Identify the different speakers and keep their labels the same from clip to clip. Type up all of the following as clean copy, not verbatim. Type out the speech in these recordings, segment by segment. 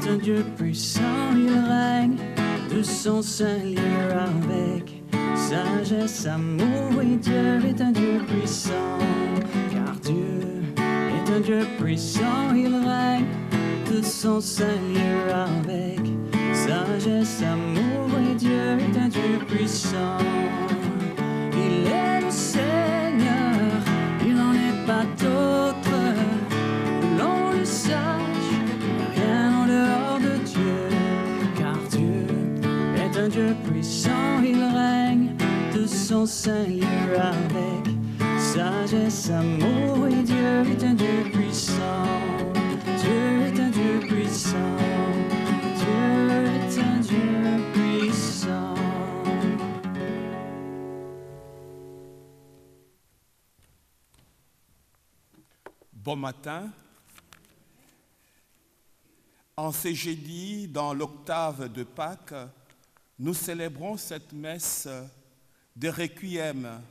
Speaker 1: est un Dieu puissant, il règne de son sein lieu avec sagesse, amour, et Dieu est un Dieu puissant, car Dieu est un Dieu puissant, il règne de son sein lieu avec sagesse, amour, et Dieu est un Dieu puissant. Il est le Seigneur, il n'en est pas d'autre, que l'on le sache, il n'y a rien en dehors de Dieu, car Dieu est un Dieu puissant, il règne de son sein lieu avec sagesse, amour, et Dieu est un Dieu puissant, Dieu est un Dieu puissant, Dieu est un Dieu puissant.
Speaker 2: Bon matin. En ce jeudi, dans l'octave de Pâques, nous célébrons cette messe de requiem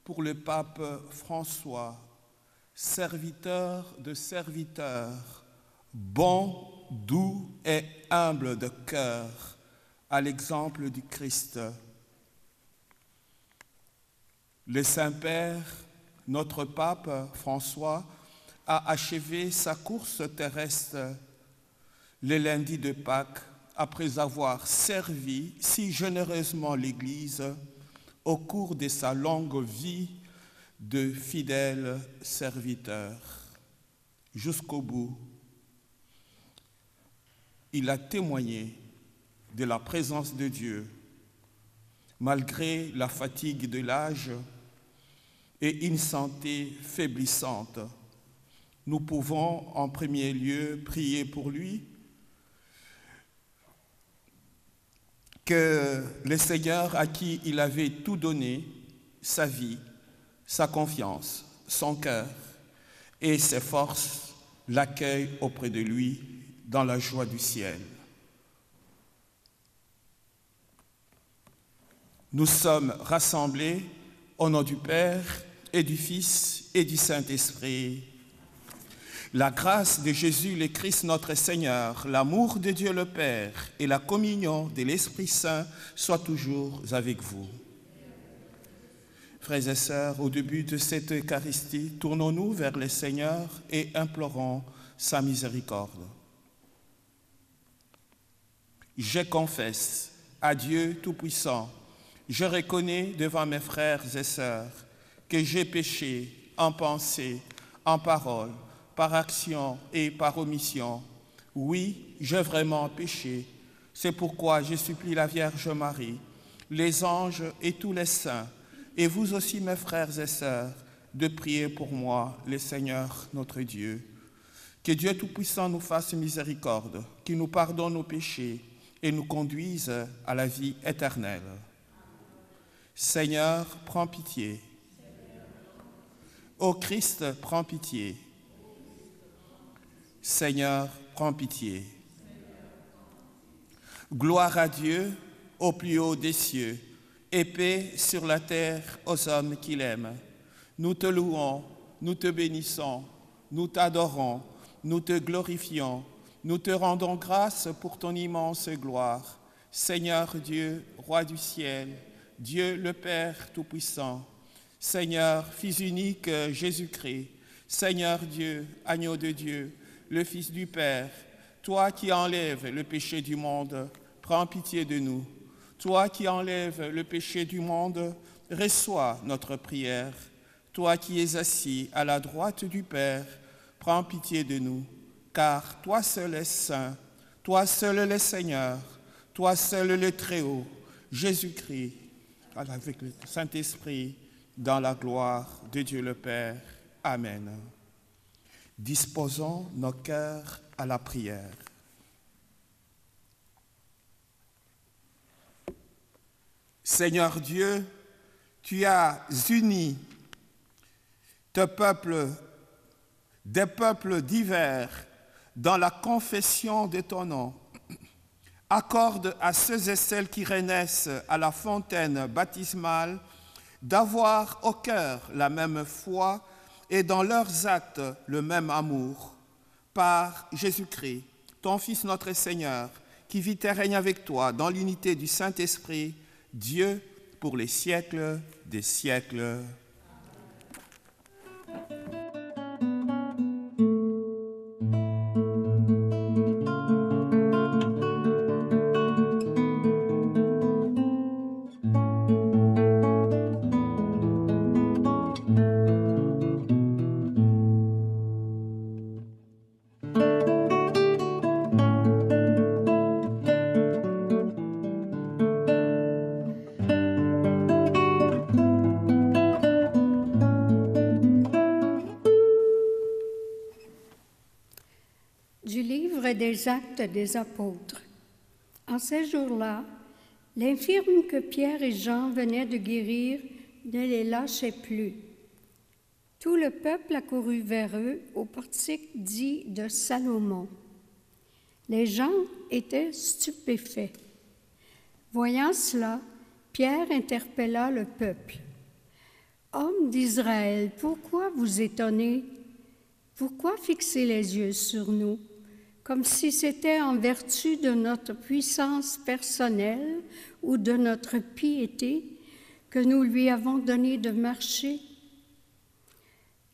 Speaker 2: pour le pape François, serviteur de serviteurs, bon, doux et humble de cœur, à l'exemple du Christ. Le Saint-Père, notre pape François, a achevé sa course terrestre le lundi de Pâques après avoir servi si généreusement l'Église au cours de sa longue vie de fidèle serviteur. Jusqu'au bout, il a témoigné de la présence de Dieu, malgré la fatigue de l'âge et une santé faiblissante. Nous pouvons en premier lieu prier pour lui, que le Seigneur à qui il avait tout donné, sa vie, sa confiance, son cœur et ses forces, l'accueille auprès de lui dans la joie du ciel. Nous sommes rassemblés au nom du Père et du Fils et du Saint-Esprit. La grâce de Jésus le Christ notre Seigneur, l'amour de Dieu le Père et la communion de l'Esprit Saint soient toujours avec vous. Frères et sœurs, au début de cette Eucharistie, tournons-nous vers le Seigneur et implorons sa miséricorde. Je confesse à Dieu Tout-Puissant, je reconnais devant mes frères et sœurs que j'ai péché en pensée, en parole, par action et par omission. Oui, j'ai vraiment péché. C'est pourquoi je supplie la Vierge Marie, les anges et tous les saints, et vous aussi mes frères et sœurs, de prier pour moi, le Seigneur notre Dieu. Que Dieu Tout-Puissant nous fasse miséricorde, qu'il nous pardonne nos péchés et nous conduise à la vie éternelle. Seigneur, prends pitié. Ô Christ, prends pitié. Seigneur, prends pitié. Gloire à Dieu au plus haut des cieux, et paix sur la terre aux hommes qu'il aime. Nous te louons, nous te bénissons, nous t'adorons, nous te glorifions, nous te rendons grâce pour ton immense gloire. Seigneur Dieu, Roi du ciel, Dieu le Père Tout-Puissant, Seigneur, Fils unique Jésus-Christ, Seigneur Dieu, Agneau de Dieu, le Fils du Père, toi qui enlèves le péché du monde, prends pitié de nous. Toi qui enlèves le péché du monde, reçois notre prière. Toi qui es assis à la droite du Père, prends pitié de nous. Car toi seul es saint, toi seul le Seigneur, toi seul le Très-Haut, Jésus-Christ, avec le Saint-Esprit, dans la gloire de Dieu le Père. Amen. Disposons nos cœurs à la prière. Seigneur Dieu, tu as uni tes peuples, des peuples divers dans la confession de ton nom. Accorde à ceux et celles qui renaissent à la fontaine baptismale d'avoir au cœur la même foi et dans leurs actes le même amour. Par Jésus-Christ, ton Fils notre Seigneur, qui vit et règne avec toi dans l'unité du Saint-Esprit, Dieu, pour les siècles des siècles.
Speaker 3: Du livre des Actes des Apôtres. En ces jours-là, l'infirme que Pierre et Jean venaient de guérir ne les lâchait plus. Tout le peuple accourut vers eux au portique dit de Salomon. Les gens étaient stupéfaits. Voyant cela, Pierre interpella le peuple. « Hommes d'Israël, pourquoi vous étonnez? Pourquoi fixer les yeux sur nous, comme si c'était en vertu de notre puissance personnelle ou de notre piété que nous lui avons donné de marcher?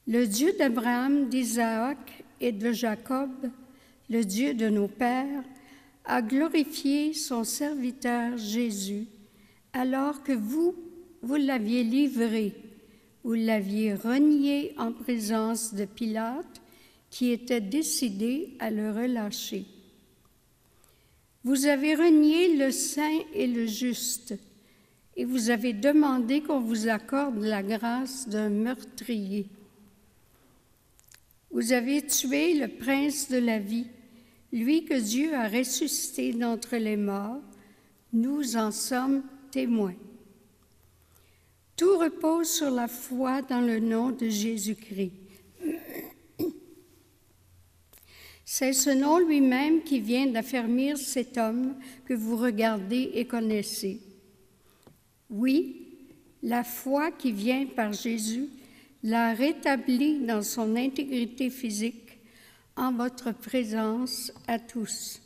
Speaker 3: Le Dieu d'Abraham, d'Isaac et de Jacob, le Dieu de nos pères, a glorifié son serviteur Jésus, alors que vous l'aviez livré, vous l'aviez renié en présence de Pilate, qui était décidé à le relâcher. Vous avez renié le saint et le juste, et vous avez demandé qu'on vous accorde la grâce d'un meurtrier. Vous avez tué le prince de la vie, lui que Dieu a ressuscité d'entre les morts. Nous en sommes témoins. Tout repose sur la foi dans le nom de Jésus-Christ. C'est ce nom lui-même qui vient d'affermir cet homme que vous regardez et connaissez. Oui, la foi qui vient par Jésus l'a rétabli dans son intégrité physique en votre présence à tous.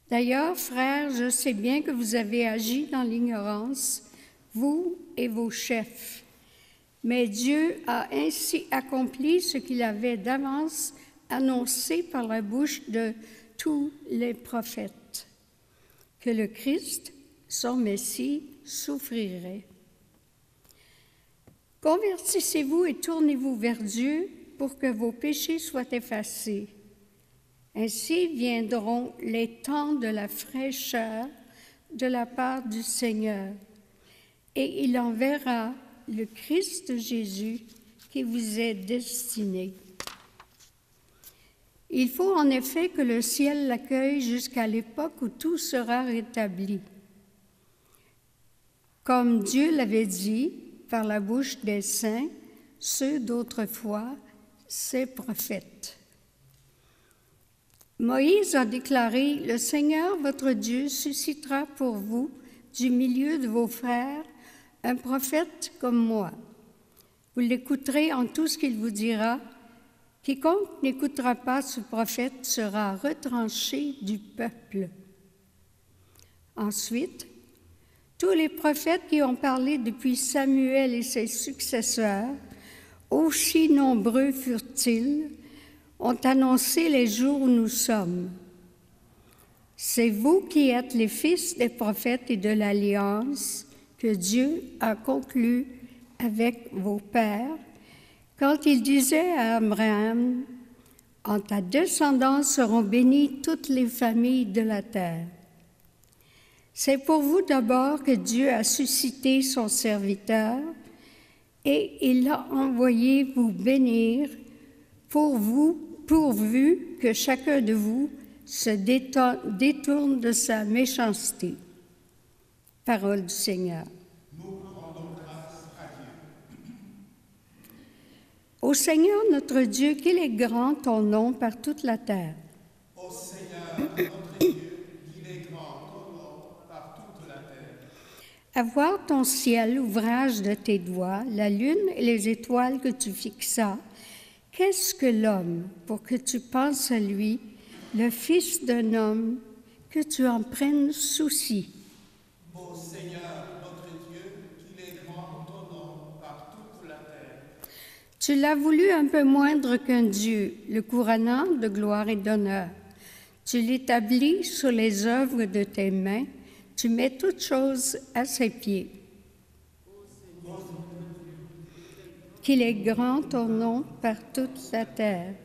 Speaker 3: D'ailleurs, frères, je sais bien que vous avez agi dans l'ignorance, vous et vos chefs, mais Dieu a ainsi accompli ce qu'il avait d'avance annoncé par la bouche de tous les prophètes, que le Christ, son Messie, souffrirait. Convertissez-vous et tournez-vous vers Dieu pour que vos péchés soient effacés. Ainsi viendront les temps de la fraîcheur de la part du Seigneur, et il enverra le Christ Jésus qui vous est destiné. Il faut en effet que le ciel l'accueille jusqu'à l'époque où tout sera rétabli. Comme Dieu l'avait dit par la bouche des saints, ceux d'autrefois, ses prophètes. Moïse a déclaré, « Le Seigneur, votre Dieu, suscitera pour vous, du milieu de vos frères, un prophète comme moi. Vous l'écouterez en tout ce qu'il vous dira. Quiconque n'écoutera pas ce prophète sera retranché du peuple. » Ensuite, tous les prophètes qui ont parlé depuis Samuel et ses successeurs, aussi nombreux furent-ils, ont annoncé les jours où nous sommes. C'est vous qui êtes les fils des prophètes et de l'alliance que Dieu a conclue avec vos pères, quand il disait à Abraham, « En ta descendance seront bénies toutes les familles de la terre. » C'est pour vous d'abord que Dieu a suscité son serviteur et il l'a envoyé vous bénir pourvu que chacun de vous se détourne de sa méchanceté. Parole du Seigneur.
Speaker 2: Nous rendons grâce à Dieu.
Speaker 3: Ô Seigneur notre Dieu, qu'il est grand ton nom par toute la terre.
Speaker 2: Ô Seigneur notre Dieu, qu'il est grand ton nom par toute la terre.
Speaker 3: À voir ton ciel, ouvrage de tes doigts, la lune et les étoiles que tu fixas, qu'est-ce que l'homme pour que tu penses à lui, le Fils d'un homme, que tu en prennes souci.
Speaker 2: Ô Seigneur, notre Dieu, qu'il est grand ton nom par toute la terre.
Speaker 3: Tu l'as voulu un peu moindre qu'un Dieu, le couronnant de gloire et d'honneur. Tu l'établis sur les œuvres de tes mains, tu mets toutes choses à ses pieds. Qu'il est grand ton nom par toute la terre.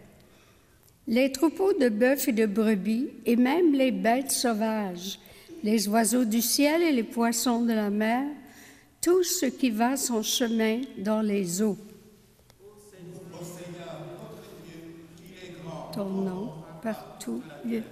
Speaker 3: Les troupeaux de bœufs et de brebis, et même les bêtes sauvages, les oiseaux du ciel et les poissons de la mer, tout ce qui va son chemin dans les eaux.
Speaker 2: Ô Seigneur, notre Dieu, qu'il est grand
Speaker 3: Ton nom par tout lieu.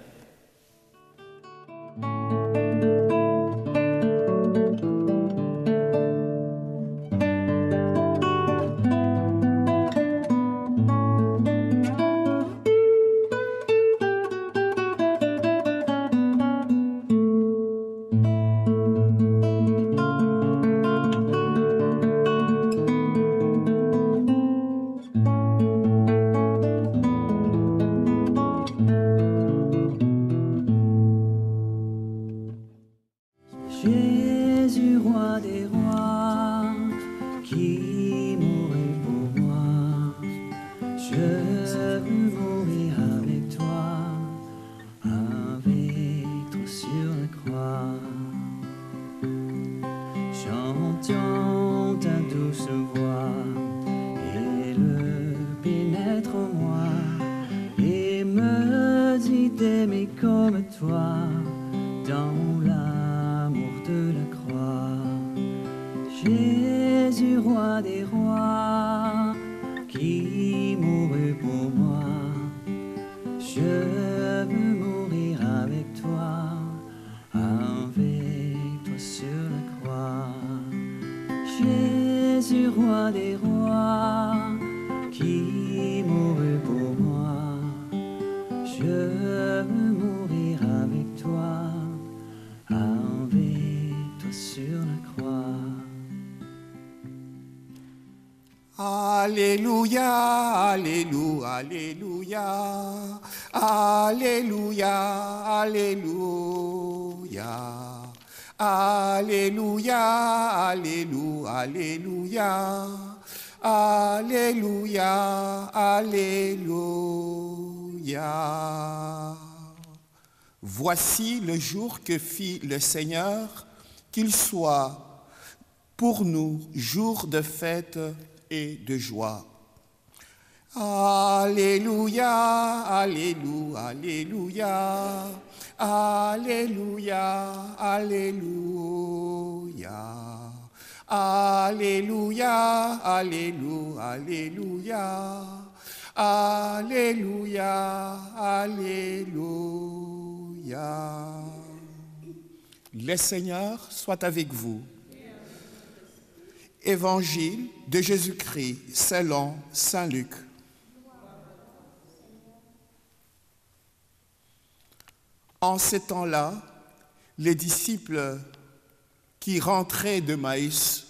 Speaker 1: Jésus, roi des rois, qui mourut pour moi, je veux mourir avec toi sur la croix. Chantons ta douce voix, et le pénètre en moi, et me dit d'aimer comme toi, dans l'amour de la croix. Jésus, roi des rois, qui mourut pour moi, je veux mourir avec toi sur la croix. Jésus, roi des rois, qui mourut pour moi, je veux mourir avec toi sur la croix.
Speaker 2: Alléluia, alléluia, alléluia, alléluia, alléluia, alléluia, alléluia, alléluia, alléluia. Voici le jour que fit le Seigneur, qu'il soit pour nous jour de fête et de joie. Alléluia, alléluia, alléluia, alléluia, alléluia, alléluia, alléluia, alléluia, alléluia. Le Seigneur soit avec vous. Évangile de Jésus-Christ selon saint Luc. En ces temps-là, les disciples qui rentraient de Maïs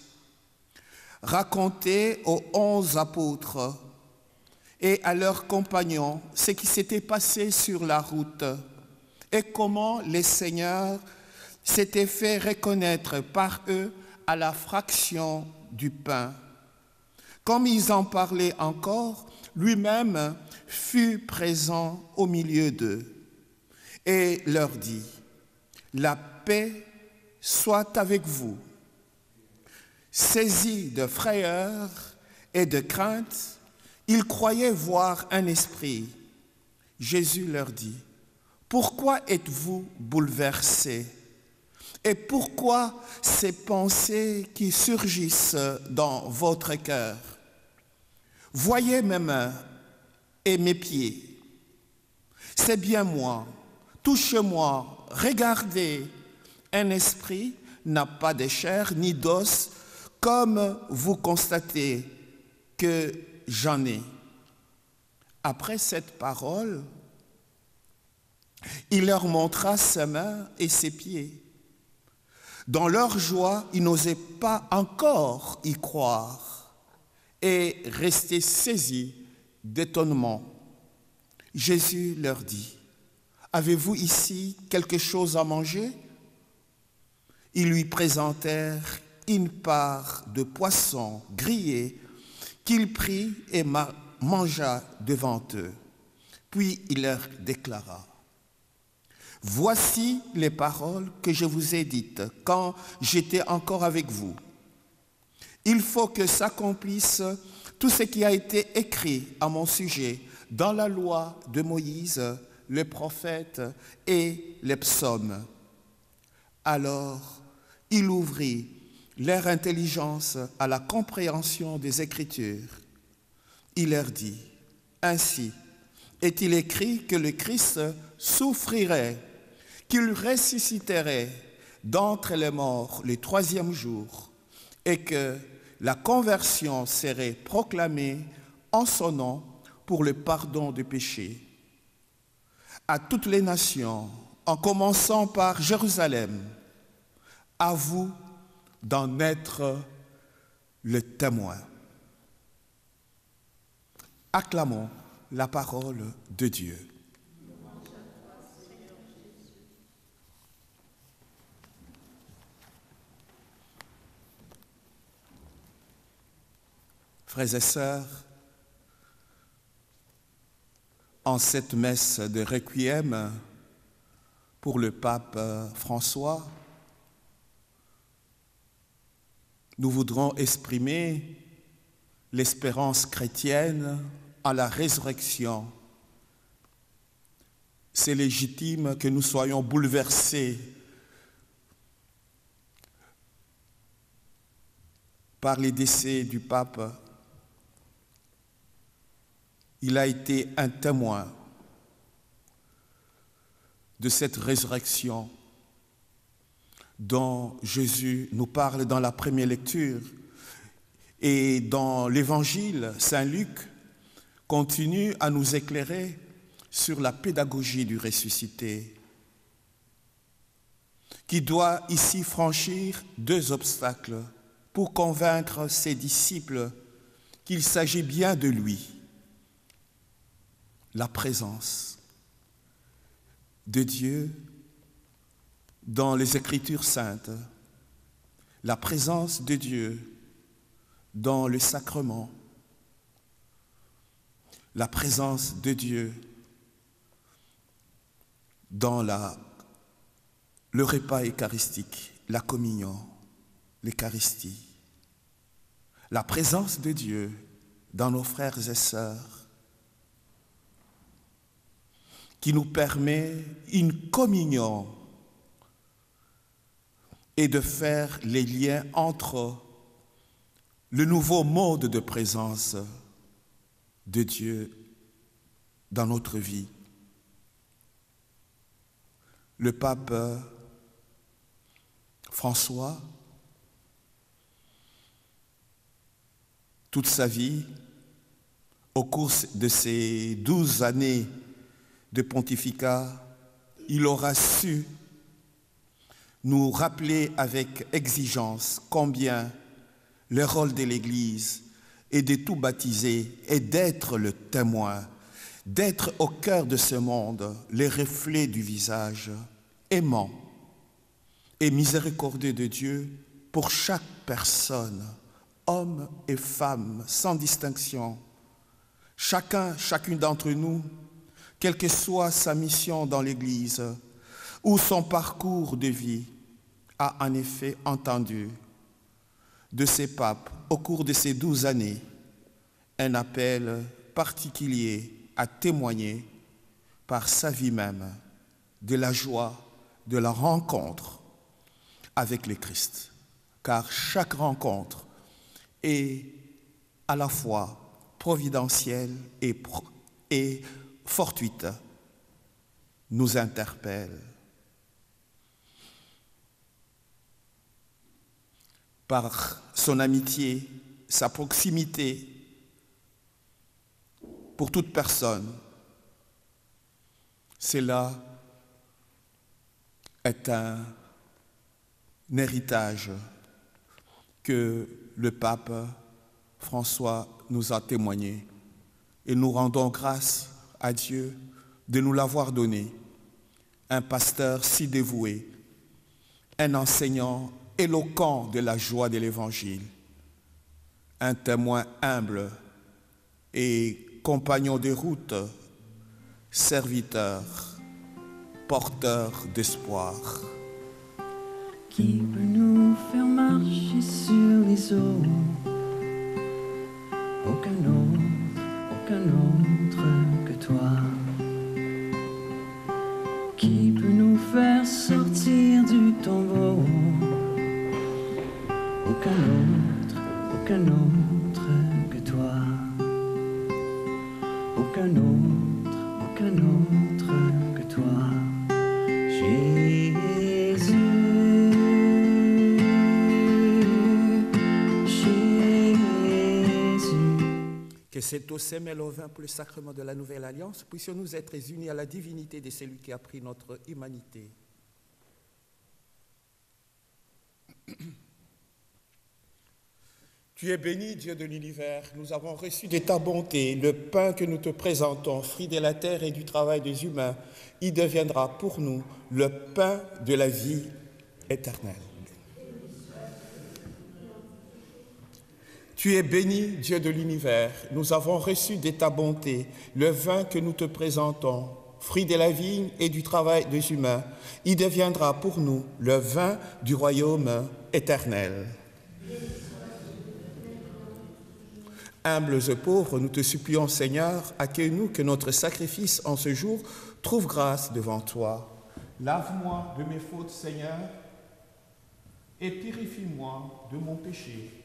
Speaker 2: racontaient aux 11 apôtres et à leurs compagnons ce qui s'était passé sur la route et comment le Seigneur s'était fait reconnaître par eux à la fraction du pain. Comme ils en parlaient encore, lui-même fut présent au milieu d'eux et leur dit : « La paix soit avec vous. » Saisis de frayeur et de crainte, ils croyaient voir un esprit. Jésus leur dit : « Pourquoi êtes-vous bouleversés ? Et pourquoi ces pensées qui surgissent dans votre cœur ? Voyez mes mains et mes pieds. C'est bien moi. Touchez-moi. Regardez. Un esprit n'a pas de chair ni d'os, comme vous constatez que j'en ai. Après cette parole, il leur montra ses mains et ses pieds. Dans leur joie, ils n'osaient pas encore y croire et restaient saisis d'étonnement. Jésus leur dit : Avez-vous ici quelque chose à manger? Ils lui présentèrent une part de poisson grillé qu'il prit et mangea devant eux. Puis il leur déclara: Voici les paroles que je vous ai dites quand j'étais encore avec vous. Il faut que s'accomplisse tout ce qui a été écrit à mon sujet dans la loi de Moïse, les prophètes et les psaumes. Alors, il ouvrit leur intelligence à la compréhension des Écritures. Il leur dit: Ainsi est-il écrit que le Christ souffrirait, qu'il ressusciterait d'entre les morts le troisième jour, et que la conversion serait proclamée en son nom pour le pardon des péchés à toutes les nations, en commençant par Jérusalem. À vous d'en être le témoin. Acclamons la parole de Dieu. Frères et sœurs, en cette messe de requiem pour le pape François, nous voudrons exprimer l'espérance chrétienne à la résurrection. C'est légitime que nous soyons bouleversés par les décès du pape. Il a été un témoin de cette résurrection dont Jésus nous parle dans la première lecture, et dans l'Évangile, Saint Luc continue à nous éclairer sur la pédagogie du ressuscité, qui doit ici franchir 2 obstacles pour convaincre ses disciples qu'il s'agit bien de lui: la présence de Dieu dans les Écritures saintes, la présence de Dieu dans le sacrement, la présence de Dieu dans le repas eucharistique, la communion, l'Eucharistie, la présence de Dieu dans nos frères et sœurs, qui nous permet une communion et de faire les liens entre le nouveau mode de présence de Dieu dans notre vie. Le pape François, toute sa vie, au cours de ces 12 années de pontificat, il aura su nous rappeler avec exigence combien le rôle de l'Église est de tout baptiser et d'être le témoin, d'être au cœur de ce monde, les reflets du visage aimant et miséricordieux de Dieu pour chaque personne, homme et femme, sans distinction. Chacune d'entre nous, quelle que soit sa mission dans l'Église ou son parcours de vie, a en effet entendu de ces papes, au cours de ces 12 années, un appel particulier à témoigner par sa vie même de la joie de la rencontre avec le Christ. Car chaque rencontre est à la fois providentielle et fortuite, nous interpelle. Par son amitié, sa proximité pour toute personne, cela est un héritage que le pape François nous a témoigné, et nous rendons grâce à Dieu de nous l'avoir donné. un pasteur si dévoué, un enseignant éloquent de la joie de l'Évangile, un témoin humble et compagnon de route, serviteur, porteur d'espoir.
Speaker 1: Qui peut nous faire marcher sur les eaux? Aucun autre que toi. Qui peut nous faire sortir du tombeau? Aucun autre que toi. Aucun autre que toi.
Speaker 2: Que cette eau se mêle au vin pour le sacrement de la nouvelle alliance, puissions-nous être unis à la divinité de celui qui a pris notre humanité. Tu es béni, Dieu de l'univers. Nous avons reçu de ta bonté le pain que nous te présentons, fruit de la terre et du travail des humains. Il deviendra pour nous le pain de la vie éternelle. Tu es béni, Dieu de l'univers. Nous avons reçu de ta bonté le vin que nous te présentons, fruit de la vigne et du travail des humains. Il deviendra pour nous le vin du royaume éternel. Humbles et pauvres, nous te supplions, Seigneur, accueille-nous, que notre sacrifice en ce jour trouve grâce devant toi. Lave-moi de mes fautes, Seigneur, et purifie-moi de mon péché.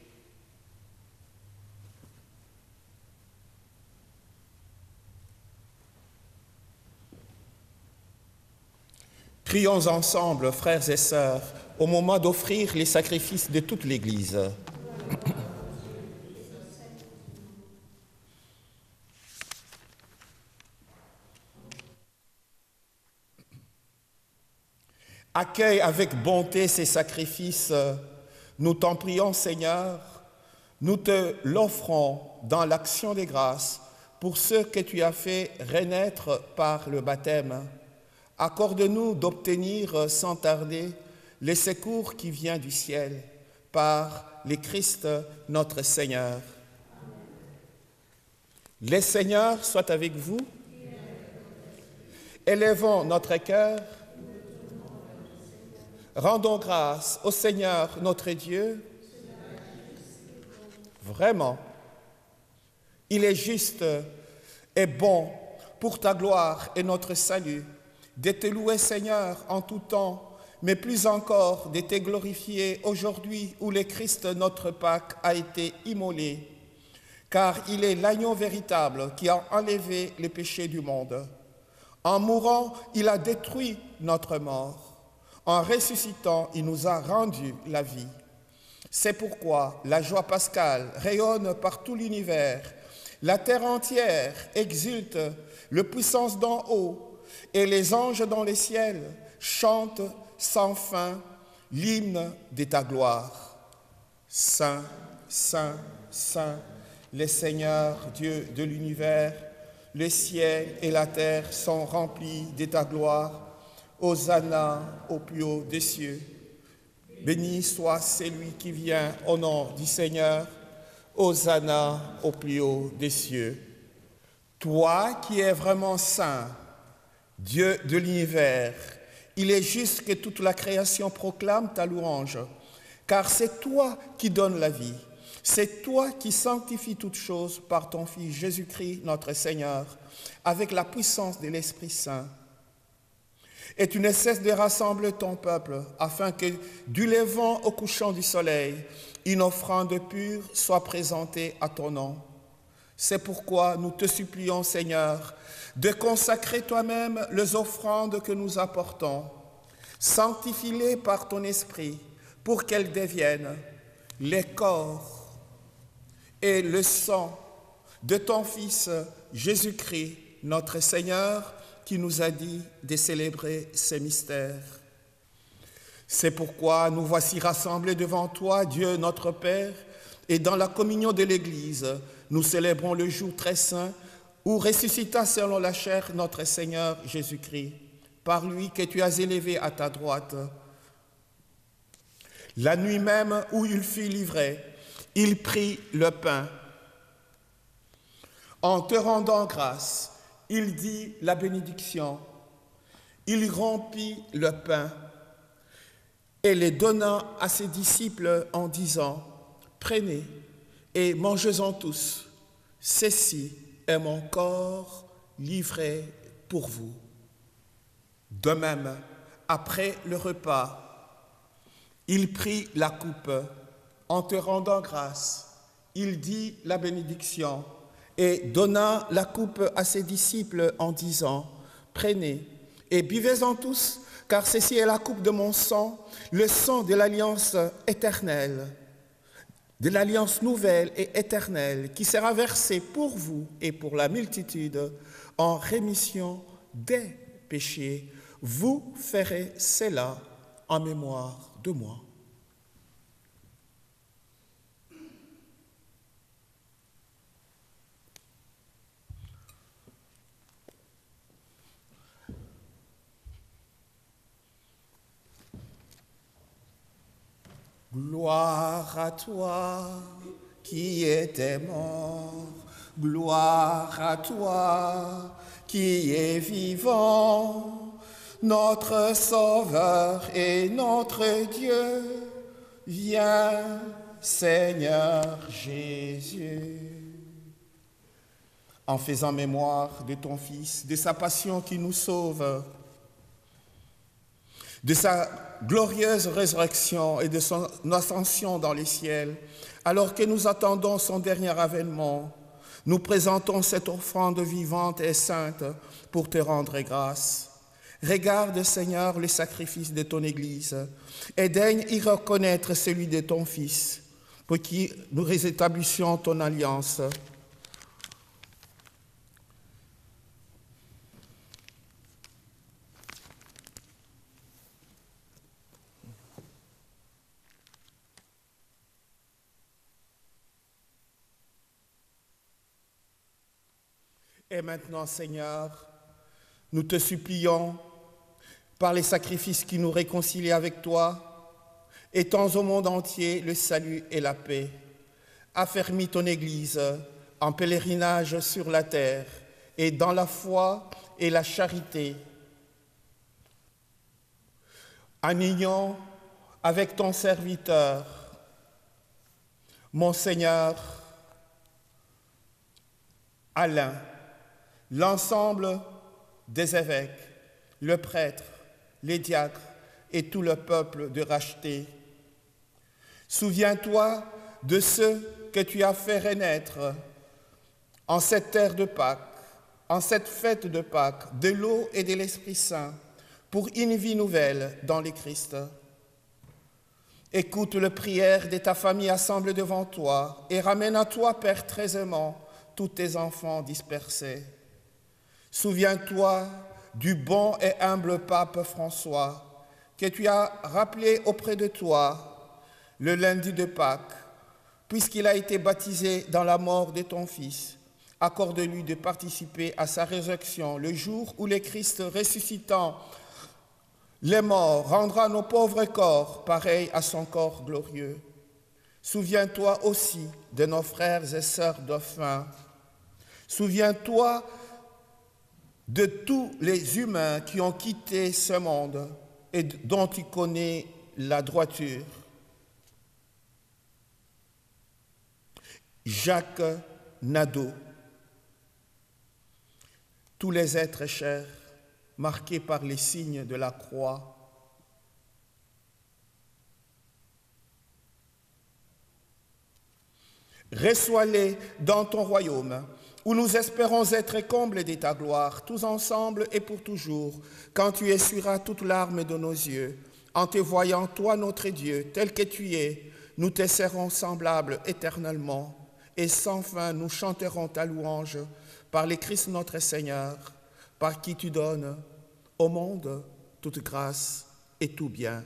Speaker 2: Prions ensemble, frères et sœurs, au moment d'offrir les sacrifices de toute l'Église. Accueille avec bonté ces sacrifices. Nous t'en prions, Seigneur. Nous te l'offrons dans l'action des grâces pour ceux que tu as fait renaître par le baptême. Accorde-nous d'obtenir sans tarder les secours qui viennent du ciel par le Christ notre Seigneur. Le Seigneur soit avec vous. Élevons notre cœur. Rendons grâce au Seigneur notre Dieu. Vraiment, il est juste et bon pour ta gloire et notre salut de te louer, Seigneur, en tout temps, mais plus encore de te glorifier aujourd'hui où le Christ, notre Pâque, a été immolé, car il est l'agneau véritable qui a enlevé les péchés du monde. En mourant, il a détruit notre mort. En ressuscitant, il nous a rendu la vie. C'est pourquoi la joie pascale rayonne par tout l'univers. La terre entière exulte le puissance d'en haut, et les anges dans les ciels chantent sans fin l'hymne de ta gloire. Saint, Saint, Saint, le Seigneur Dieu de l'univers, le ciel et la terre sont remplis de ta gloire. Hosanna au plus haut des cieux. Béni soit celui qui vient au nom du Seigneur. Hosanna au plus haut des cieux. Toi qui es vraiment saint, Dieu de l'univers, il est juste que toute la création proclame ta louange, car c'est toi qui donnes la vie, c'est toi qui sanctifies toutes choses par ton Fils Jésus-Christ, notre Seigneur, avec la puissance de l'Esprit Saint. Et tu ne cesses de rassembler ton peuple, afin que, du levant au couchant du soleil, une offrande pure soit présentée à ton nom. C'est pourquoi nous te supplions, Seigneur, de consacrer toi-même les offrandes que nous apportons. Sanctifie-les par ton esprit pour qu'elles deviennent les corps et le sang de ton Fils Jésus-Christ, notre Seigneur, qui nous a dit de célébrer ces mystères. C'est pourquoi nous voici rassemblés devant toi, Dieu notre Père, et dans la communion de l'Église, nous célébrons le jour très saint où ressuscita selon la chair notre Seigneur Jésus-Christ. par lui que tu as élevé à ta droite. La nuit même où il fut livré, il prit le pain. En te rendant grâce, il dit la bénédiction. Il rompit le pain et les donna à ses disciples en disant, « Prenez et mangez-en tous. Ceci est mon corps livré pour vous. » De même, après le repas, il prit la coupe. En te rendant grâce, il dit la bénédiction et donna la coupe à ses disciples en disant, « Prenez et buvez-en tous, car ceci est la coupe de mon sang, le sang de l'alliance éternelle, de l'alliance nouvelle et éternelle, qui sera versée pour vous et pour la multitude en rémission des péchés. Vous ferez cela en mémoire de moi. » Gloire à toi qui étais mort, gloire à toi qui es vivant, notre Sauveur et notre Dieu. Viens, Seigneur Jésus. En faisant mémoire de ton Fils, de sa passion qui nous sauve, de sa glorieuse résurrection et de son ascension dans les ciels, alors que nous attendons son dernier avènement, nous présentons cette offrande vivante et sainte pour te rendre grâce. Regarde, Seigneur, le sacrifice de ton Église et daigne y reconnaître celui de ton Fils, pour qui nous rétablissions ton alliance. Et maintenant, Seigneur, nous te supplions, par les sacrifices qui nous réconcilient avec toi, étends au monde entier le salut et la paix. Affermis ton Église en pèlerinage sur la terre et dans la foi et la charité, en union avec ton serviteur, Monseigneur Alain, l'ensemble des évêques, le prêtre, les diacres et tout le peuple de racheter. Souviens-toi de ceux que tu as fait renaître en cette terre de Pâques, en cette fête de Pâques, de l'eau et de l'Esprit Saint, pour une vie nouvelle dans le Christ. Écoute les prières de ta famille assemblée devant toi et ramène à toi, Père très aimant, tous tes enfants dispersés. Souviens-toi du bon et humble pape François, que tu as rappelé auprès de toi le lundi de Pâques, puisqu'il a été baptisé dans la mort de ton Fils. Accorde-lui de participer à sa résurrection le jour où le Christ ressuscitant les morts rendra nos pauvres corps pareils à son corps glorieux. Souviens-toi aussi de nos frères et sœurs dauphins. Souviens-toi de tous les humains qui ont quitté ce monde et dont tu connais la droiture. Jacques Nadeau, tous les êtres chers, marqués par les signes de la croix, reçois-les dans ton royaume, où nous espérons être comblés de ta gloire, tous ensemble et pour toujours, quand tu essuieras toute larme de nos yeux. En te voyant, toi, notre Dieu, tel que tu es, nous te serons semblables éternellement, et sans fin nous chanterons ta louange par le Christ notre Seigneur, par qui tu donnes au monde toute grâce et tout bien.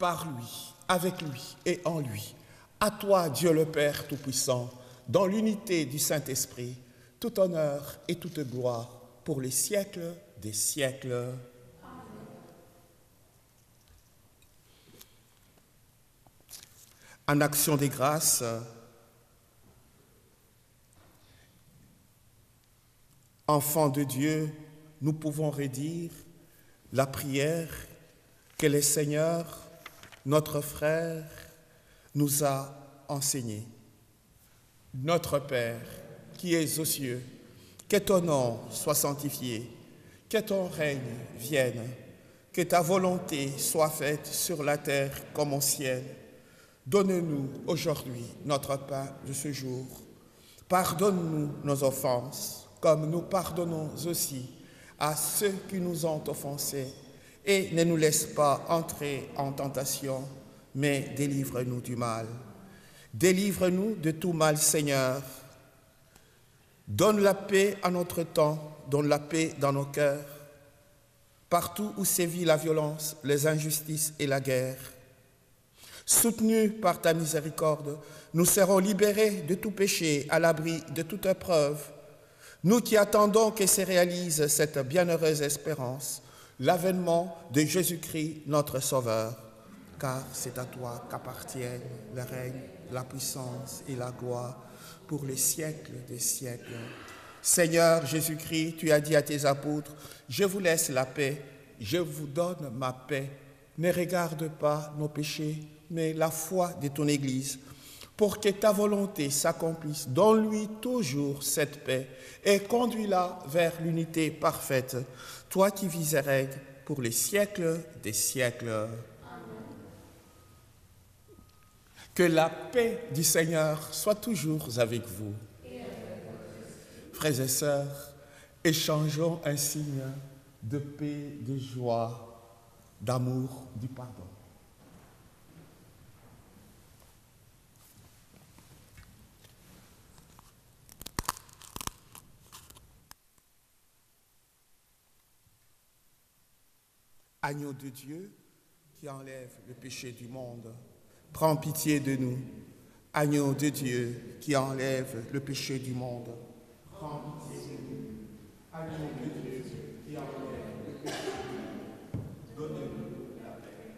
Speaker 2: par lui, avec lui et en lui. À toi, Dieu le Père Tout-Puissant, dans l'unité du Saint-Esprit, tout honneur et toute gloire pour les siècles des siècles. En action des grâces, enfants de Dieu, nous pouvons redire la prière que le Seigneur, notre frère, nous a enseignée. Notre Père, qui es aux cieux, que ton nom soit sanctifié, que ton règne vienne, que ta volonté soit faite sur la terre comme au ciel. Donne-nous aujourd'hui notre pain de ce jour. Pardonne-nous nos offenses, comme nous pardonnons aussi à ceux qui nous ont offensés. Et ne nous laisse pas entrer en tentation, mais délivre-nous du mal. Délivre-nous de tout mal, Seigneur. Donne la paix à notre temps, donne la paix dans nos cœurs. Partout où sévit la violence, les injustices et la guerre. Soutenus par ta miséricorde, nous serons libérés de tout péché, à l'abri de toute épreuve. Nous qui attendons que se réalise cette bienheureuse espérance, l'avènement de Jésus-Christ, notre Sauveur. Car c'est à toi qu'appartiennent le règne, la puissance et la gloire pour les siècles des siècles. Seigneur Jésus-Christ, tu as dit à tes apôtres, « Je vous laisse la paix, je vous donne ma paix. Ne regarde pas nos péchés, mais la foi de ton Église, pour que ta volonté s'accomplisse. Donne-lui toujours cette paix et conduis-la vers l'unité parfaite, toi qui vis et règnes pour les siècles des siècles. » Que la paix du Seigneur soit toujours avec vous. Frères et sœurs, échangeons un signe de paix, de joie, d'amour, du pardon. Agneau de Dieu qui enlève le péché du monde, prends pitié de nous. Agneau de Dieu qui enlève le péché du monde, prends pitié de nous. Agneau de Dieu qui enlève le péché du monde, donne-nous la paix.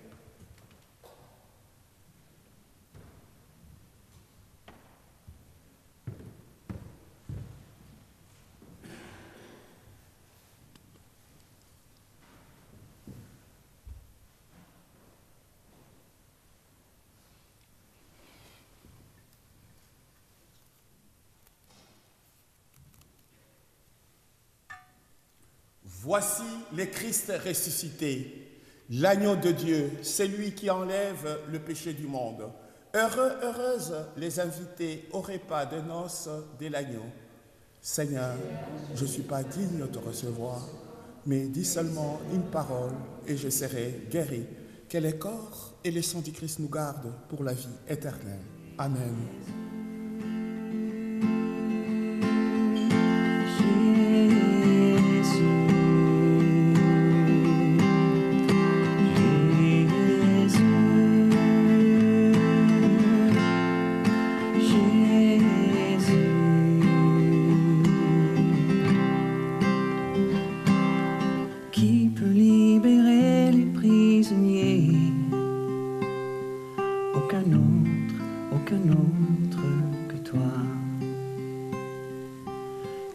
Speaker 2: Voici le Christ ressuscité, l'agneau de Dieu, celui qui enlève le péché du monde. Heureux, heureuses les invités au repas de noces de l'agneau. Seigneur, je ne suis pas digne de te recevoir, mais dis seulement une parole et je serai guéri. Que le corps et le sang du Christ nous gardent pour la vie éternelle. Amen.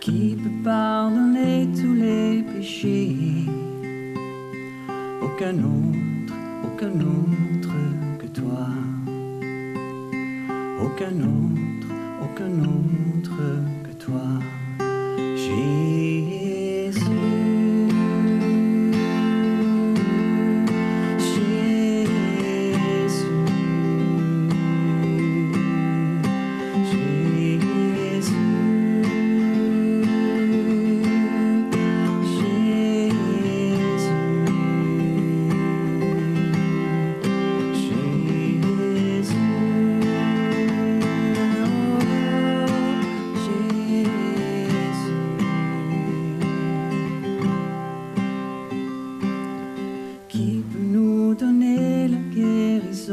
Speaker 1: Qui peut pardonner tous les péchés? Aucun autre que toi. Aucun autre que toi. Jésus.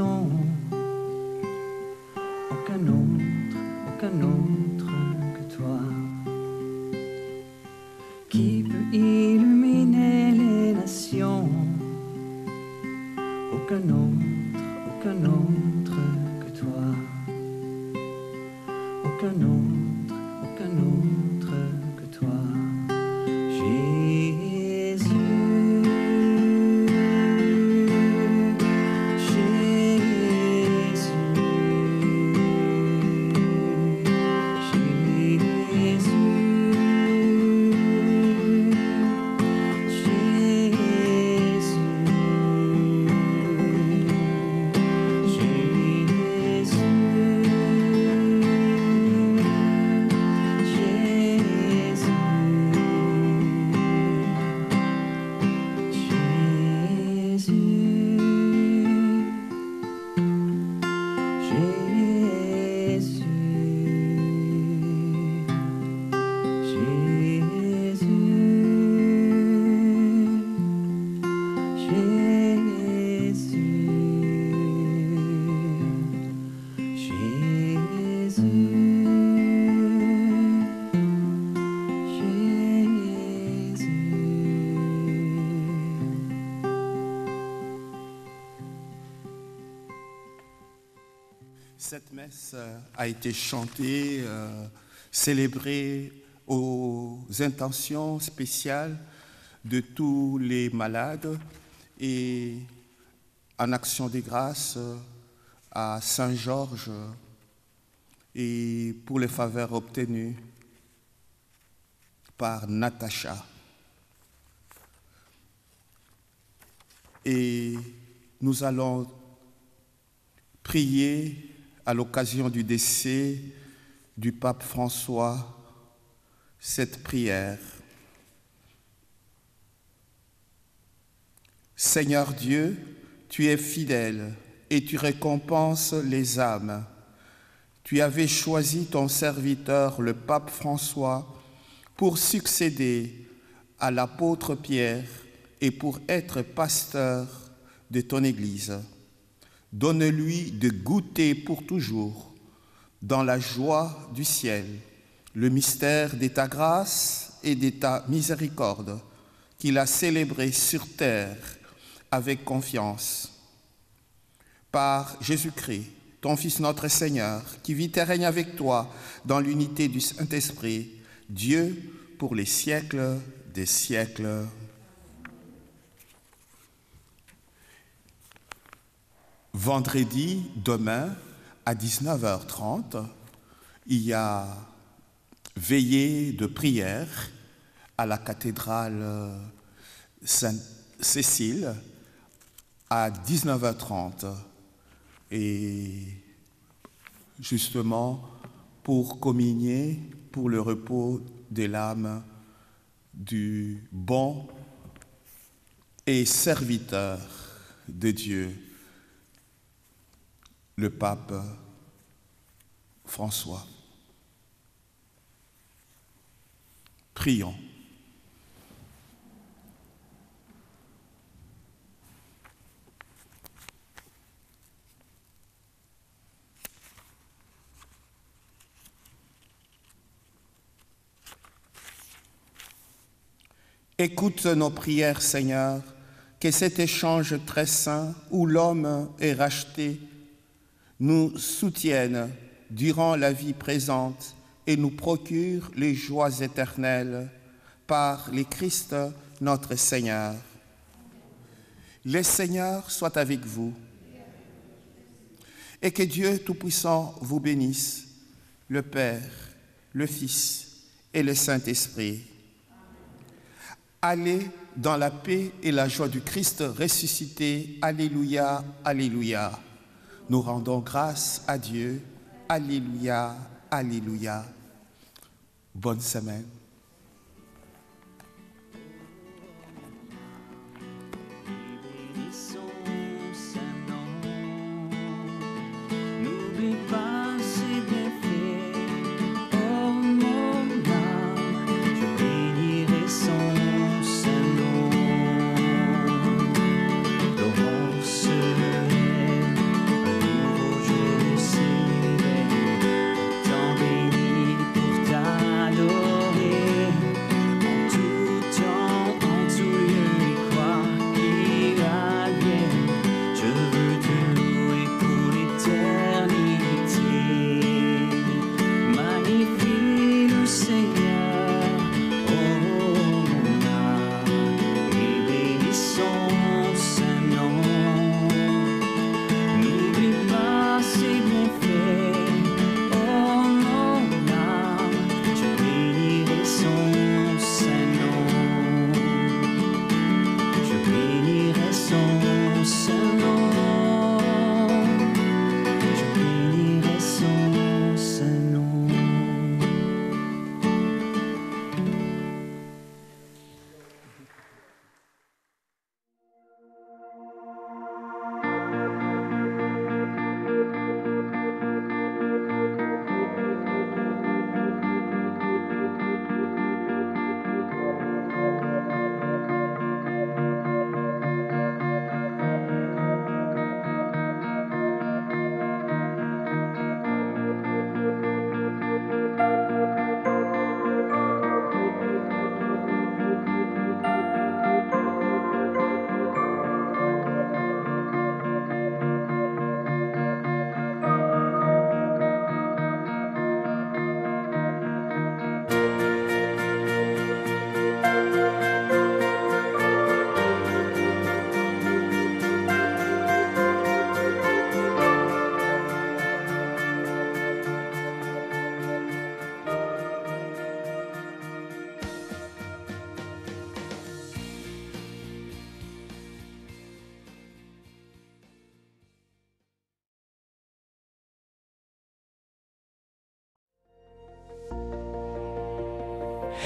Speaker 1: nations, aucun autre que toi, qui peut illuminer les nations, aucun autre que toi, aucun autre que toi, Jésus.
Speaker 2: Cette messe a été chantée, célébrée aux intentions spéciales de tous les malades et en action des grâces à Saint-Georges et pour les faveurs obtenues par Natacha. Et nous allons prier à l'occasion du décès du pape François cette prière. Seigneur Dieu, tu es fidèle et tu récompenses les âmes. Tu avais choisi ton serviteur, le pape François, pour succéder à l'apôtre Pierre et pour être pasteur de ton Église. Donne-lui de goûter pour toujours, dans la joie du ciel, le mystère de ta grâce et de ta miséricorde qu'il a célébré sur terre avec confiance. Par Jésus-Christ, ton Fils notre Seigneur, qui vit et règne avec toi dans l'unité du Saint-Esprit, Dieu pour les siècles des siècles. Vendredi, demain, à 19h30, il y a veillée de prière à la cathédrale Sainte-Cécile à 19h30. Et justement, pour communier pour le repos de l'âme du bon et serviteur de Dieu, le pape François. Prions. Écoute nos prières, Seigneur, que cet échange très saint où l'homme est racheté nous soutienne durant la vie présente et nous procure les joies éternelles par le Christ notre Seigneur. Le Seigneur soit avec vous et que Dieu Tout-Puissant vous bénisse, le Père, le Fils et le Saint-Esprit. Allez dans la paix et la joie du Christ ressuscité. Alléluia, alléluia. Nous rendons grâce à Dieu. Alléluia, alléluia. Bonne semaine.
Speaker 1: N'oublie pas ses bienfaits, oh mon âme, je bénirai son saint nom. L'aurore se lève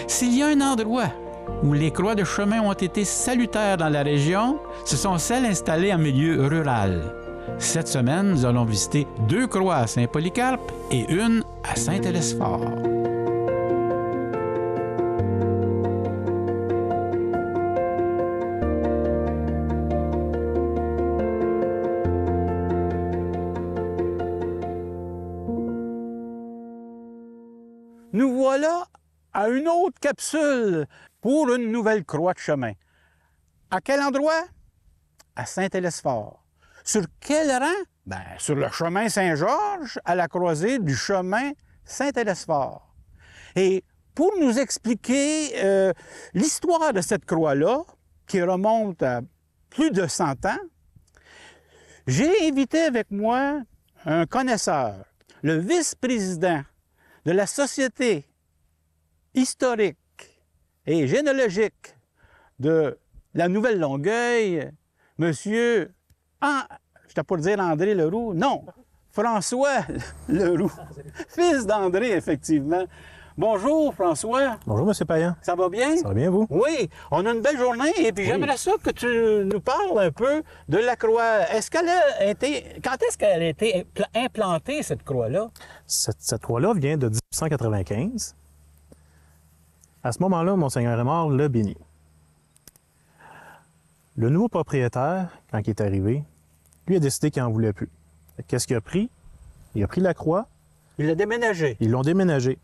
Speaker 4: S'il y a un endroit où les croix de chemin ont été salutaires dans la région, ce sont celles installées en milieu rural. Cette semaine, nous allons visiter 2 croix à Saint-Polycarpe et une à Saint-Télesphore.
Speaker 5: Nous voilà à une autre capsule pour une nouvelle croix de chemin. À quel endroit? À Saint-Télesphore. Sur quel rang? Bien, sur le chemin Saint-Georges, à la croisée du chemin Saint-Télesphore. Et pour nous expliquer l'histoire de cette croix-là, qui remonte à plus de 100 ans, j'ai invité avec moi un connaisseur, le vice-président de la Société historique et généalogique de la Nouvelle-Longueuil, monsieur, je ne pas dire André Leroux, non, François Leroux, fils d'André, effectivement. Bonjour, François.
Speaker 6: Bonjour, M. Payan.
Speaker 5: Ça va bien?
Speaker 6: Ça va bien, vous?
Speaker 5: Oui, on a une belle journée et puis j'aimerais ça que tu nous parles un peu de la croix. Quand est-ce qu'elle a été implantée, cette croix-là?
Speaker 6: Cette croix-là vient de 1895. À ce moment-là, Monseigneur Aymar l'a béni. Le nouveau propriétaire, quand il est arrivé, lui a décidé qu'il n'en voulait plus. Qu'est-ce qu'il a pris? Il a pris la croix.
Speaker 5: Il l'a déménagée.
Speaker 6: Ils l'ont déménagée.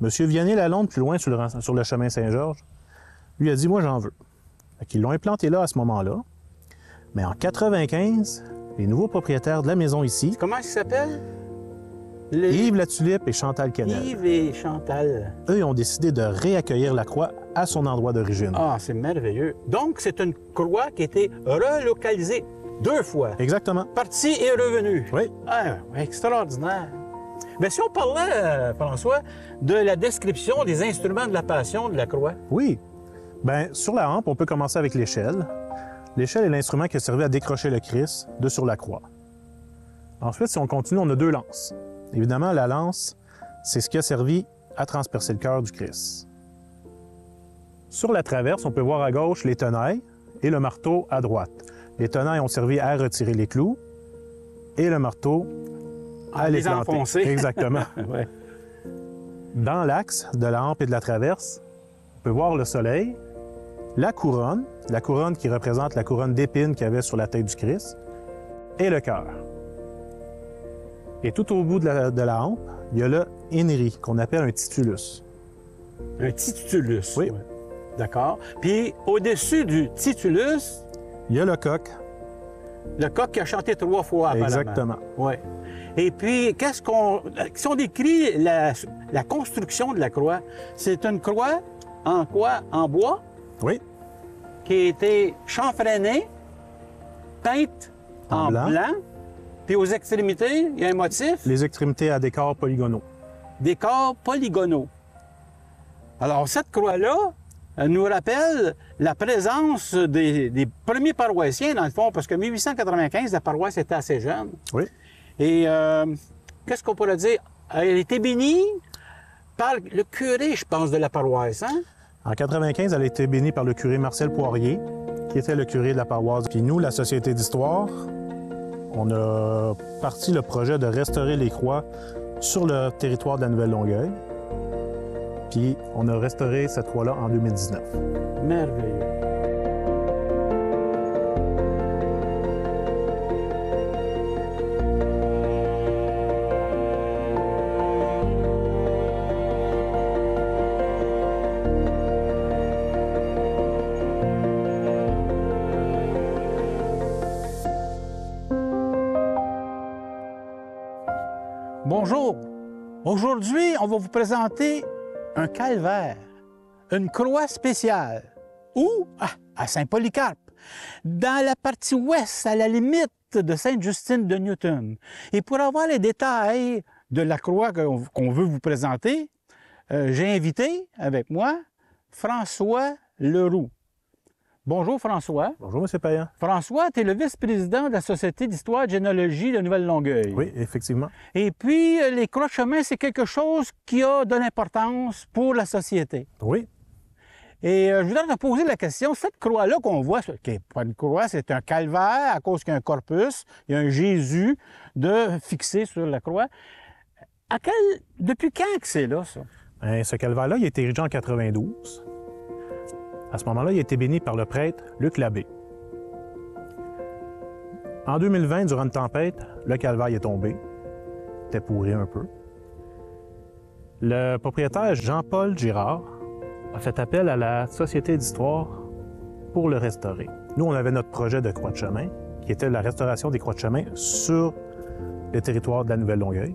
Speaker 6: Monsieur Vianney-Lalonde, plus loin sur le chemin Saint-Georges, lui a dit « Moi, j'en veux ». Ils l'ont implanté là à ce moment-là. Mais en 1995, les nouveaux propriétaires de la maison ici...
Speaker 5: Comment ils s'appellent?
Speaker 6: Yves Latulippe et Chantal Canel.
Speaker 5: Yves et Chantal.
Speaker 6: Eux, ils ont décidé de réaccueillir la croix à son endroit d'origine.
Speaker 5: Ah, c'est merveilleux. Donc, c'est une croix qui a été relocalisée 2 fois.
Speaker 6: Exactement.
Speaker 5: Partie et revenue.
Speaker 6: Oui.
Speaker 5: Ah, extraordinaire. Bien, si on parlait, François, de la description des instruments de la Passion de la croix.
Speaker 6: Oui. Bien, sur la hampe, on peut commencer avec l'échelle. L'échelle est l'instrument qui a servi à décrocher le Christ de sur la croix. Ensuite, si on continue, on a 2 lances. Évidemment, la lance, c'est ce qui a servi à transpercer le cœur du Christ. Sur la traverse, on peut voir à gauche les tenailles et le marteau à droite. Les tenailles ont servi à retirer les clous et le marteau à les planter.
Speaker 5: Enfoncer.
Speaker 6: Exactement.
Speaker 5: Ouais.
Speaker 6: Dans l'axe de la hampe et de la traverse, on peut voir le soleil, la couronne qui représente la couronne d'épines qu'il y avait sur la tête du Christ, et le cœur. Et tout au bout de la hampe, il y a le Henri, qu'on appelle un titulus.
Speaker 5: Un titulus.
Speaker 6: Oui.
Speaker 5: Ouais. D'accord. Puis, au-dessus du titulus...
Speaker 6: Il y a le coq.
Speaker 5: Le coq qui a chanté 3 fois, apparemment.
Speaker 6: Exactement.
Speaker 5: Oui. Et puis, si on décrit la construction de la croix, c'est une croix en quoi? En bois?
Speaker 6: Oui.
Speaker 5: Qui a été chanfreinée, peinte en blanc. Puis aux extrémités, il y a un motif.
Speaker 6: Les extrémités à décors polygonaux.
Speaker 5: Décors polygonaux. Alors, cette croix-là nous rappelle la présence des premiers paroissiens, dans le fond, parce que 1895, la paroisse était assez jeune.
Speaker 6: Oui.
Speaker 5: Et qu'est-ce qu'on pourrait dire? Elle a été bénie par le curé, je pense, de la paroisse, hein?
Speaker 6: En 1995, elle a été bénie par le curé Marcel Poirier, qui était le curé de la paroisse. Puis nous, la Société d'histoire, on a parti le projet de restaurer les croix sur le territoire de la Nouvelle-Longueuil. Puis on a restauré cette croix-là en 2019.
Speaker 5: Merveilleux. Bonjour. Aujourd'hui, on va vous présenter un calvaire, une croix spéciale. Où? À Saint-Polycarpe, dans la partie ouest, à la limite de Sainte-Justine de Newton. Et pour avoir les détails de la croix qu'on veut vous présenter, j'ai invité avec moi François Leroux. Bonjour François.
Speaker 6: Bonjour, M. Payan.
Speaker 5: François, tu es le vice-président de la Société d'histoire et de généalogie de Nouvelle-Longueuil.
Speaker 6: Oui, effectivement.
Speaker 5: Et puis, les croix de chemin, c'est quelque chose qui a de l'importance pour la société.
Speaker 6: Oui.
Speaker 5: Et je voudrais te poser la question, cette croix-là qu'on voit, qui n'est pas une croix, c'est un calvaire à cause qu'il y a un corpus, il y a un Jésus fixé sur la croix. Depuis quand que c'est là, ça?
Speaker 6: Bien, ce calvaire-là, il a été érigé en 92. À ce moment-là, il a été béni par le prêtre Luc Labbé. En 2020, durant une tempête, le calvaire est tombé. Il était pourri un peu. Le propriétaire Jean-Paul Girard a fait appel à la Société d'histoire pour le restaurer. Nous, on avait notre projet de croix de chemin, qui était la restauration des croix de chemin sur le territoire de la Nouvelle-Longueuil.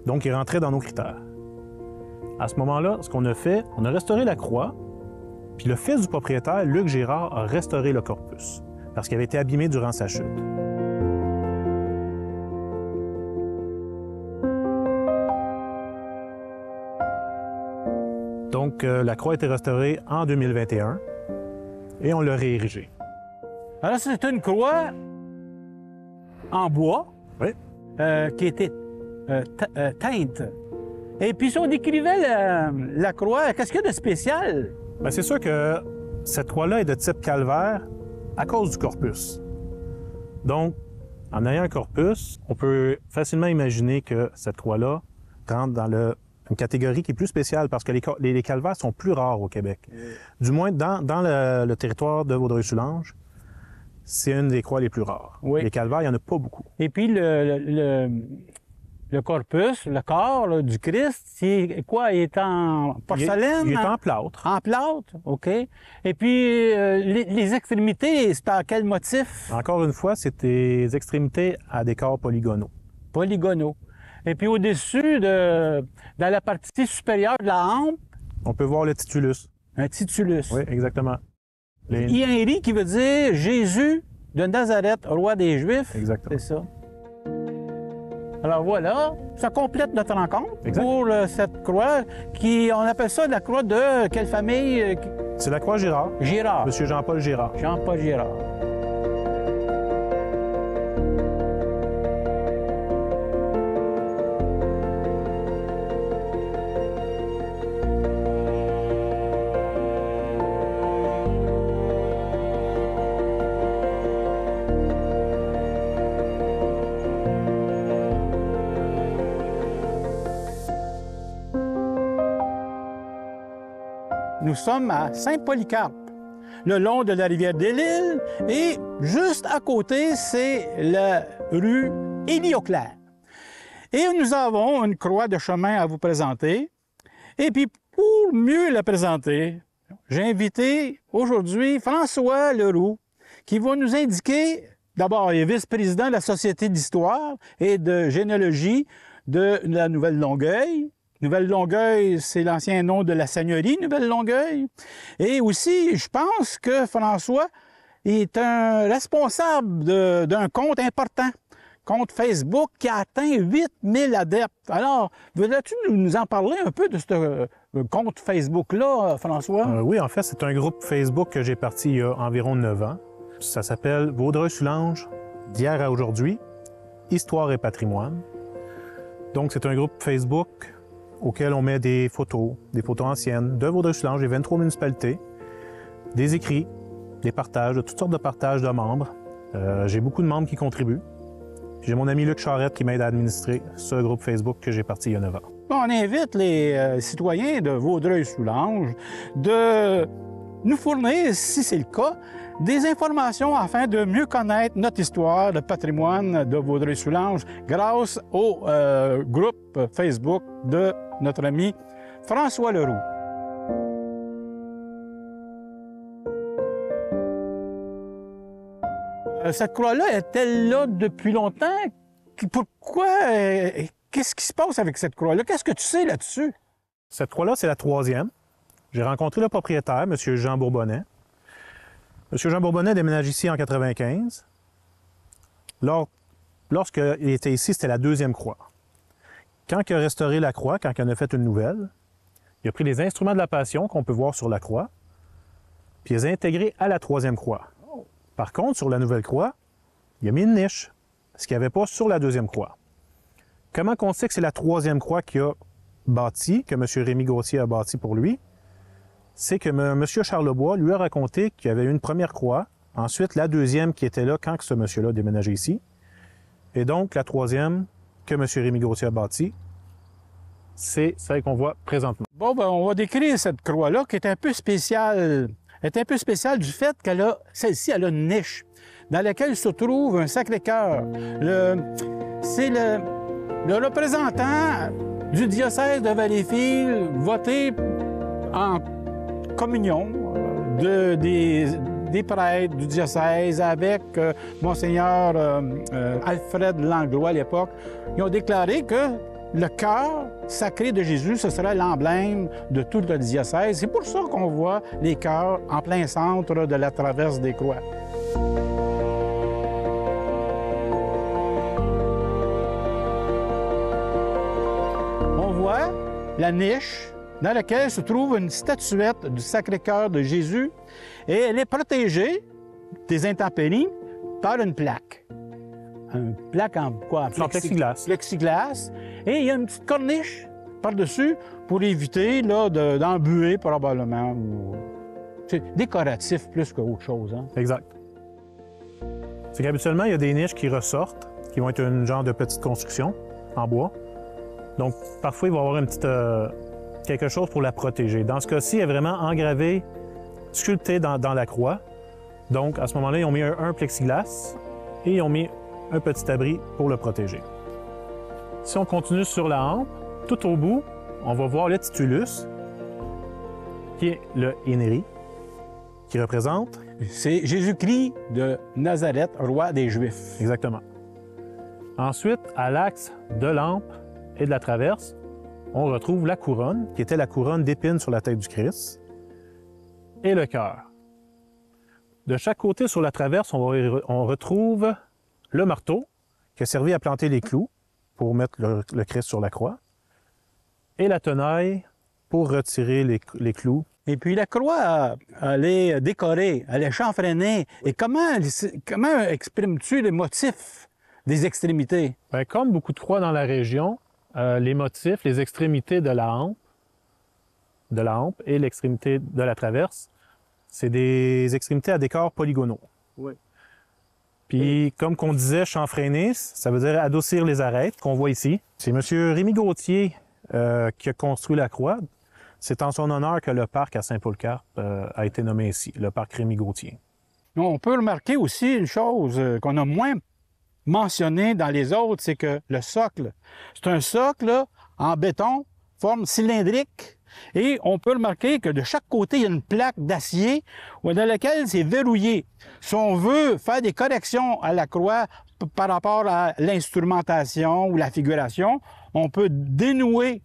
Speaker 6: Donc, il rentrait dans nos critères. À ce moment-là, ce qu'on a fait, on a restauré la croix, puis le fils du propriétaire, Luc Girard, a restauré le corpus, parce qu'il avait été abîmé durant sa chute. Donc, la croix a été restaurée en 2021 et on l'a réérigée.
Speaker 5: Alors, c'est une croix en bois
Speaker 6: Oui.
Speaker 5: qui était teinte. Et puis, si on décrivait la croix, qu'est-ce qu'il y a de spécial?
Speaker 6: Bien, c'est sûr que cette croix-là est de type calvaire à cause du corpus. Donc, en ayant un corpus, on peut facilement imaginer que cette croix-là rentre dans une catégorie qui est plus spéciale parce que les calvaires sont plus rares au Québec. Du moins, dans le territoire de Vaudreuil-Soulanges, c'est une des croix les plus rares.
Speaker 5: Oui.
Speaker 6: Les calvaires, il n'y en a pas beaucoup.
Speaker 5: Et puis, le corpus, le corps là, du Christ, c'est quoi? Il est en porcelaine?
Speaker 6: Il est en plâtre.
Speaker 5: En plâtre, OK. Et puis, les extrémités, c'est en quel motif?
Speaker 6: Encore une fois, c'est des extrémités à décor polygonaux.
Speaker 5: Polygonaux. Et puis, au-dessus, dans la partie supérieure de la hampe,
Speaker 6: on peut voir le titulus.
Speaker 5: un titulus.
Speaker 6: Oui, exactement.
Speaker 5: Ienri qui veut dire Jésus de Nazareth, roi des Juifs.
Speaker 6: Exactement.
Speaker 5: C'est ça. Alors voilà, ça complète notre rencontre
Speaker 6: Exact.
Speaker 5: pour cette croix on appelle ça la croix de quelle famille?
Speaker 6: C'est la croix Girard.
Speaker 5: Girard.
Speaker 6: Monsieur Jean-Paul Girard.
Speaker 5: Jean-Paul Girard. Nous sommes à Saint-Polycarpe, le long de la rivière des Lilles, et juste à côté, c'est la rue Élie-Auclair. Et nous avons une croix de chemin à vous présenter. Et puis, pour mieux la présenter, j'ai invité aujourd'hui François Leroux, qui va nous indiquer, d'abord, il est vice-président de la Société d'histoire et de généalogie de la Nouvelle-Longueuil. Nouvelle-Longueuil, c'est l'ancien nom de la seigneurie Nouvelle-Longueuil. Et aussi, je pense que François est un responsable d'un compte important, compte Facebook qui a atteint 8000 adeptes. Alors, voudrais-tu nous en parler un peu de ce compte Facebook-là, François?
Speaker 6: Oui, en fait, c'est un groupe Facebook que j'ai parti il y a environ 9 ans. Ça s'appelle Vaudreuil-Soulanges, d'hier à aujourd'hui, Histoire et patrimoine. Donc, c'est un groupe Facebook auquel on met des photos anciennes de Vaudreuil-Soulanges, des 23 municipalités, des écrits, des partages, de toutes sortes de partages de membres. J'ai beaucoup de membres qui contribuent. J'ai mon ami Luc Charette qui m'aide à administrer ce groupe Facebook que j'ai parti il y a 9 ans.
Speaker 5: On invite les citoyens de Vaudreuil-Soulanges de nous fournir, si c'est le cas, des informations afin de mieux connaître notre histoire, le patrimoine de Vaudreuil-Soulanges grâce au groupe Facebook de notre ami François Leroux. Cette croix-là, est-elle là depuis longtemps? Pourquoi? Qu'est-ce qui se passe avec cette croix-là? Qu'est-ce que tu sais là-dessus?
Speaker 6: Cette croix-là, c'est la 3e. J'ai rencontré le propriétaire, M. Jean Bourbonnais. M. Jean Bourbonnais déménage ici en 1995. Lorsqu'il était ici, c'était la 2e croix. Quand il a restauré la croix, quand il en a fait une nouvelle, il a pris les instruments de la Passion qu'on peut voir sur la croix, puis il les a intégrés à la troisième croix. Par contre, sur la nouvelle croix, il a mis une niche, ce qu'il n'y avait pas sur la deuxième croix. Comment on sait que c'est la troisième croix qu'il a bâtie, que M. Rémy Gauthier a bâtie pour lui? C'est que M. Charlebois lui a raconté qu'il y avait eu une première croix, ensuite la deuxième qui était là quand ce monsieur-là a déménagé ici, et donc la troisième que M. Rémy Gauthier a bâtie, c'est celle qu'on voit présentement.
Speaker 5: Bon, ben, on va décrire cette croix-là qui est un peu spéciale. Elle est un peu spéciale du fait qu'elle a, celle-ci, elle a une niche dans laquelle se trouve un Sacré-Cœur. C'est le représentant du diocèse de Valleyfield voté en communion des prêtres du diocèse avec Monseigneur Alfred Langlois à l'époque. Ils ont déclaré que le cœur sacré de Jésus, ce serait l'emblème de tout le diocèse. C'est pour ça qu'on voit les cœurs en plein centre de la traverse des croix. On voit la niche dans laquelle se trouve une statuette du Sacré-Cœur de Jésus et elle est protégée des intempéries par une plaque. Une plaque en quoi?
Speaker 6: En plexiglas.
Speaker 5: Plexiglas. Et il y a une petite corniche par-dessus pour éviter d'embuer probablement. C'est décoratif plus qu'autre chose. Hein?
Speaker 6: Exact. C'est qu'habituellement, il y a des niches qui ressortent, qui vont être un genre de petite construction en bois. Donc, parfois, il va y avoir une petite, quelque chose pour la protéger. Dans ce cas-ci, elle est vraiment engravée, sculptée dans la croix. Donc, à ce moment-là, ils ont mis un plexiglas et ils ont mis un petit abri pour le protéger. Si on continue sur la hampe, tout au bout, on va voir le titulus, qui est le Hénéri, qui représente...
Speaker 5: C'est Jésus-Christ de Nazareth, roi des Juifs.
Speaker 6: Exactement. Ensuite, à l'axe de l'hampe et de la traverse, on retrouve la couronne, qui était la couronne d'épines sur la tête du Christ, et le cœur. De chaque côté sur la traverse, on retrouve le marteau, qui a servi à planter les clous pour mettre le Christ sur la croix, et la tenaille pour retirer les clous.
Speaker 5: Et puis la croix, elle est décorée, elle est chanfreinée. Et comment exprimes-tu les motifs des extrémités?
Speaker 6: Bien, comme beaucoup de croix dans la région, les motifs, les extrémités de la hampe et l'extrémité de la traverse, c'est des extrémités à décors polygonaux.
Speaker 5: Oui.
Speaker 6: Puis, comme qu'on disait, chanfreiner, ça veut dire adoucir les arêtes qu'on voit ici. C'est M. Rémy Gauthier qui a construit la croix. C'est en son honneur que le parc à Saint-Polycarpe a été nommé ici, le parc Rémy Gauthier.
Speaker 5: On peut remarquer aussi une chose qu'on a moins mentionnée dans les autres, c'est que le socle, c'est un socle en béton, forme cylindrique, et on peut remarquer que de chaque côté, il y a une plaque d'acier dans laquelle c'est verrouillé. Si on veut faire des corrections à la croix par rapport à l'instrumentation ou la figuration, on peut dénouer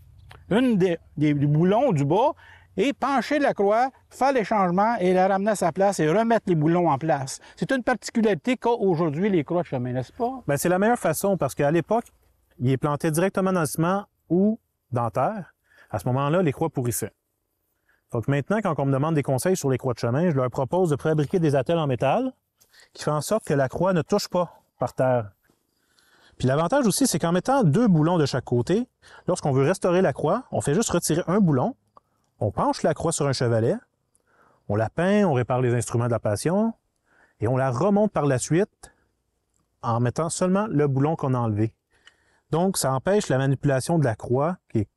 Speaker 5: des boulons du bas et pencher la croix, faire les changements et la ramener à sa place et remettre les boulons en place. C'est une particularité qu'a aujourd'hui les croix de chemin, n'est-ce pas?
Speaker 6: Bien, c'est la meilleure façon parce qu'à l'époque, il est planté directement dans le ciment ou dans la terre. À ce moment-là, les croix pourrissaient. Donc maintenant, quand on me demande des conseils sur les croix de chemin, je leur propose de fabriquer des attelles en métal qui font en sorte que la croix ne touche pas par terre. Puis l'avantage aussi, c'est qu'en mettant 2 boulons de chaque côté, lorsqu'on veut restaurer la croix, on fait juste retirer un boulon, on penche la croix sur un chevalet, on la peint, on répare les instruments de la Passion, et on la remonte par la suite en mettant seulement le boulon qu'on a enlevé. Donc, ça empêche la manipulation de la croix, qui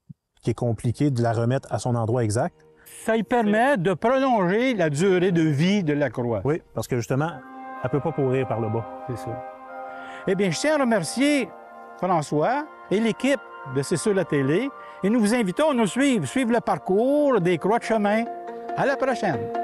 Speaker 6: est compliqué de la remettre à son endroit exact.
Speaker 5: Ça lui permet de prolonger la durée de vie de la croix.
Speaker 6: Oui, parce que justement, elle ne peut pas pourrir par le bas.
Speaker 5: C'est ça. Eh bien, je tiens à remercier François et l'équipe de C'est sur la télé et nous vous invitons à nous suivre le parcours des croix de chemin. À la prochaine!